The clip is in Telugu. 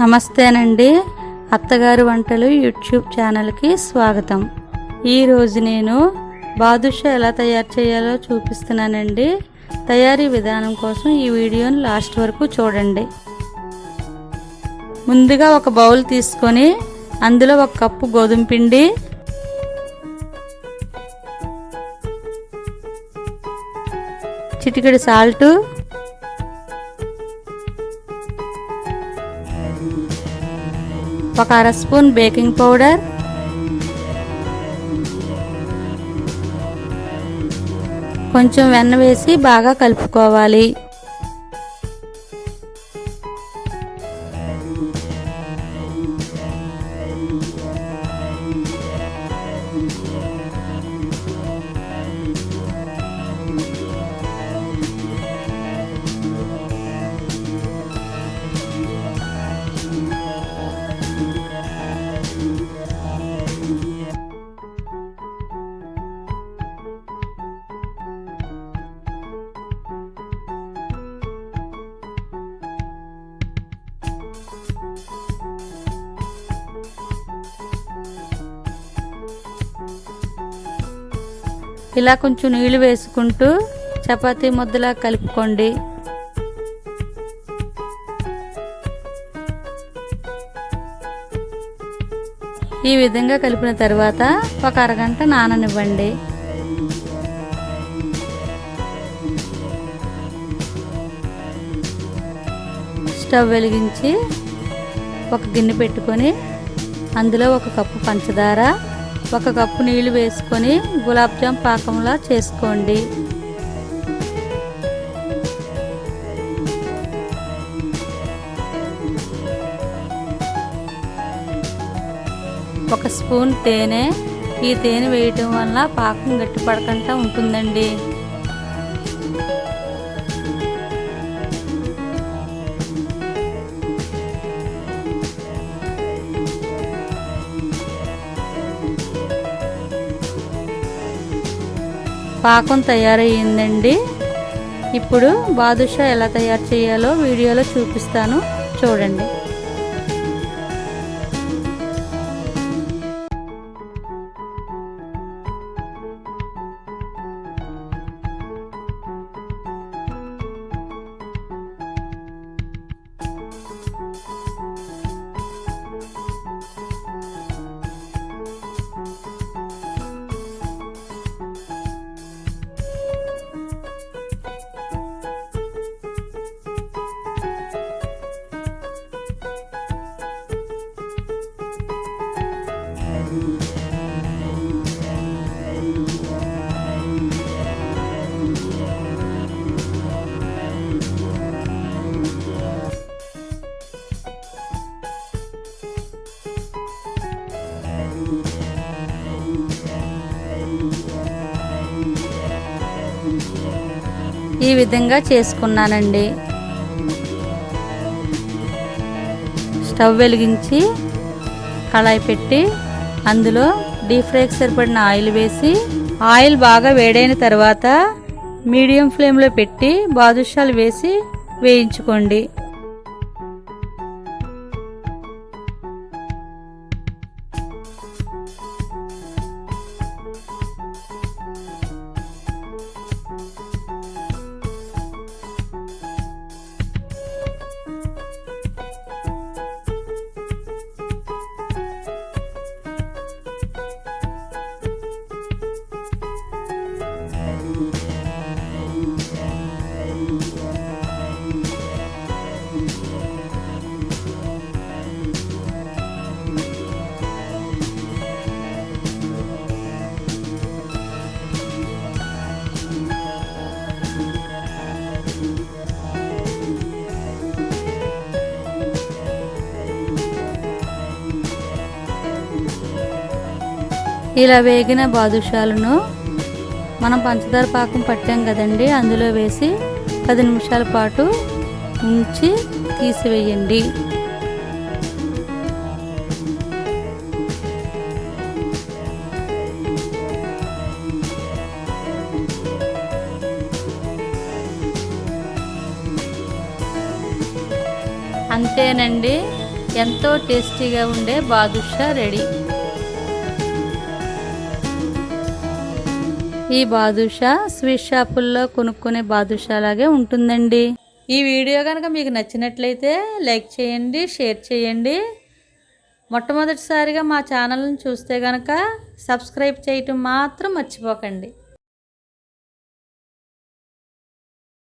నమస్తేనండి, అత్తగారు వంటలు యూట్యూబ్ ఛానల్కి స్వాగతం. ఈరోజు నేను బాదుషా ఎలా తయారు చేయాలో చూపిస్తున్నానండి. తయారీ విధానం కోసం ఈ వీడియోని లాస్ట్ వరకు చూడండి. ముందుగా ఒక బౌల్ తీసుకొని అందులో 1 కప్పు గోధుమ పిండి, చిటికెడు సాల్ట్, ఒక అర స్పూన్ బేకింగ్ పౌడర్, కొంచెం వెన్న వేసి బాగా కలుపుకోవాలి. ఇలా కొంచెం నీళ్లు వేసుకుంటూ చపాతీ ముద్దలా కలుపుకోండి. ఈ విధంగా కలిపిన తర్వాత ఒక అరగంట నాననివ్వండి. స్టవ్ వెలిగించి ఒక గిన్నె పెట్టుకొని అందులో 1 కప్పు పంచదార, 1 కప్పు నీళ్లు వేసుకొని గులాబ్ జామ్ పాకంలా చేసుకోండి. ఒక స్పూన్ తేనె. ఈ తేనె వేయటం వల్ల పాకం గట్టిపడకుండా ఉంటుందండి. పాకం తయారయ్యిందండి. ఇప్పుడు బాదుషా ఎలా తయారు చేయాలో వీడియోలో చూపిస్తాను, చూడండి. ఈ విధంగా చేసుకున్నానండి. స్టవ్ వెలిగించి కళాయి పెట్టి అందులో డీప్ ఫ్రైకి సరిపడిన ఆయిల్ వేసి, ఆయిల్ బాగా వేడైన తర్వాత మీడియం ఫ్లేమ్లో పెట్టి బాదుషాలు వేసి వేయించుకోండి. ఇలా వేగిన బాదుషాలను మనం పంచదార పాకం పట్టాం కదండి, అందులో వేసి 10 నిమిషాల పాటు ఉంచి తీసివేయండి. అంతేనండి, ఎంతో టేస్టీగా ఉండే బాదుషా రెడీ. ఈ బాదుషా స్వీట్ షాపుల్లో కొనుక్కునే బాదుషా లాగే ఉంటుందండి. ఈ వీడియో కనుక మీకు నచ్చినట్లయితే లైక్ చేయండి, షేర్ చేయండి. మొట్టమొదటిసారిగా మా ఛానల్ని చూస్తే కనుక సబ్స్క్రైబ్ చేయటం మాత్రం మర్చిపోకండి.